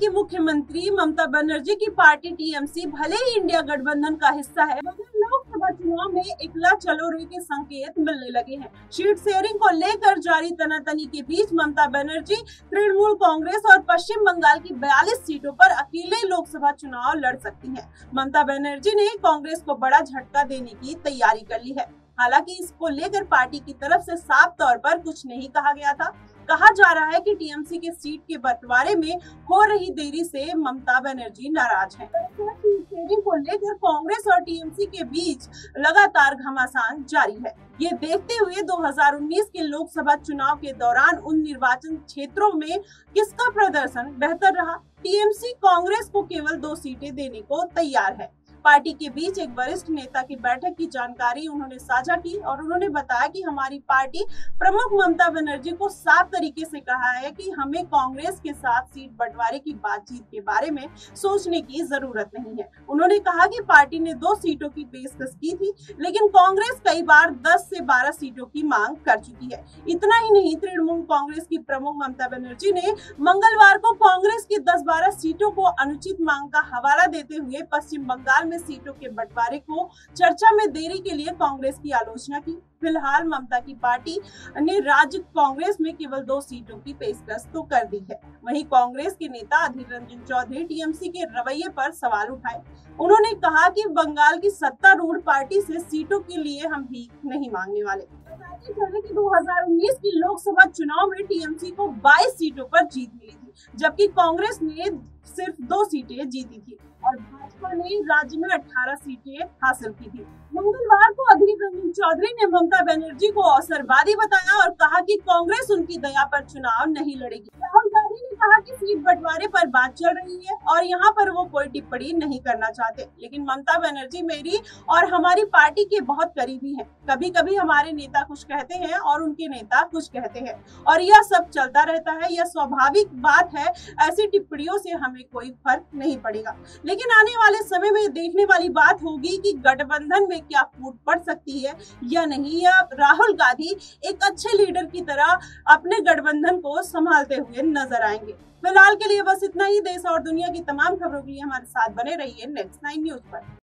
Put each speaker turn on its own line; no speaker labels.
की मुख्यमंत्री ममता बनर्जी की पार्टी टीएमसी भले ही इंडिया गठबंधन का हिस्सा है, मगर लोकसभा चुनाव में एकला चलो रे के संकेत मिलने लगे हैं। सीट शेयरिंग को लेकर जारी तनातनी के बीच ममता बनर्जी तृणमूल कांग्रेस और पश्चिम बंगाल की 42 सीटों पर अकेले लोकसभा चुनाव लड़ सकती हैं। ममता बनर्जी ने कांग्रेस को बड़ा झटका देने की तैयारी कर ली है। हालांकि इसको लेकर पार्टी की तरफ से साफ तौर पर कुछ नहीं कहा गया था। कहा जा रहा है कि टीएमसी के सीट के बंटवारे में हो रही देरी से ममता बनर्जी नाराज हैं। शेयरिंग को लेकर कांग्रेस और टीएमसी के बीच लगातार घमासान जारी है। ये देखते हुए 2019 के लोकसभा चुनाव के दौरान उन निर्वाचन क्षेत्रों में किसका प्रदर्शन बेहतर रहा। टीएमसी कांग्रेस को केवल 2 सीटें देने को तैयार है। पार्टी के बीच एक वरिष्ठ नेता की बैठक की जानकारी उन्होंने साझा की और उन्होंने बताया कि हमारी पार्टी प्रमुख ममता बनर्जी को साफ तरीके से कहा है कि हमें कांग्रेस के साथ सीट बंटवारे की बातचीत के बारे में सोचने की जरूरत नहीं है। उन्होंने कहा कि पार्टी ने 2 सीटों की पेशकश की थी, लेकिन कांग्रेस कई बार 10 से 12 सीटों की मांग कर चुकी है। इतना ही नहीं, तृणमूल कांग्रेस की प्रमुख ममता बनर्जी ने मंगलवार को कांग्रेस की 10-12 सीटों को अनुचित मांग का हवाला देते हुए पश्चिम बंगाल में सीटों के बंटवारे को चर्चा में देरी के लिए कांग्रेस की आलोचना की। फिलहाल ममता की पार्टी ने राज्य कांग्रेस में केवल 2 सीटों की पेशकश तो कर दी है। वहीं कांग्रेस के नेता अधीर रंजन चौधरी टीएमसी के रवैये पर सवाल उठाए। उन्होंने कहा कि बंगाल की सत्तारूढ़ पार्टी से सीटों के लिए हम भीख नहीं मांगने वाले। बताते चले कि 2019 की लोकसभा चुनाव में टीएमसी को 22 सीटों पर जीत मिली थी, जबकि कांग्रेस ने सिर्फ 2 सीटें जीती थी और भाजपा ने राज्य में 18 सीटें हासिल की थी। मंगलवार को अधीर रंजन चौधरी ने ममता बनर्जी को अवसरवादी बताया और कहा कि कांग्रेस उनकी दया पर चुनाव नहीं लड़ेगी। राहुल गांधी ने कहा कि सीट बंटवारे पर बात चल रही है और यहाँ पर वो कोई टिप्पणी नहीं करना चाहते, लेकिन ममता बनर्जी मेरी और हमारी पार्टी के बहुत करीबी हैं। कभी कभी हमारे नेता कुछ कहते हैं और उनके नेता कुछ कहते हैं और यह सब चलता रहता है। यह स्वाभाविक बात है, ऐसी टिप्पणियों से हमें कोई फर्क नहीं पड़ेगा। लेकिन आने वाले समय में देखने वाली बात होगी कि गठबंधन में क्या फूट पड़ सकती है या नहीं, या राहुल गांधी एक अच्छे लीडर की तरह अपने गठबंधन को संभालते हुए नजर आएंगे। फिलहाल के लिए बस इतना ही। देश और दुनिया की तमाम खबरों के लिए हमारे साथ बने रहिए नेक्स्ट 9 न्यूज पर।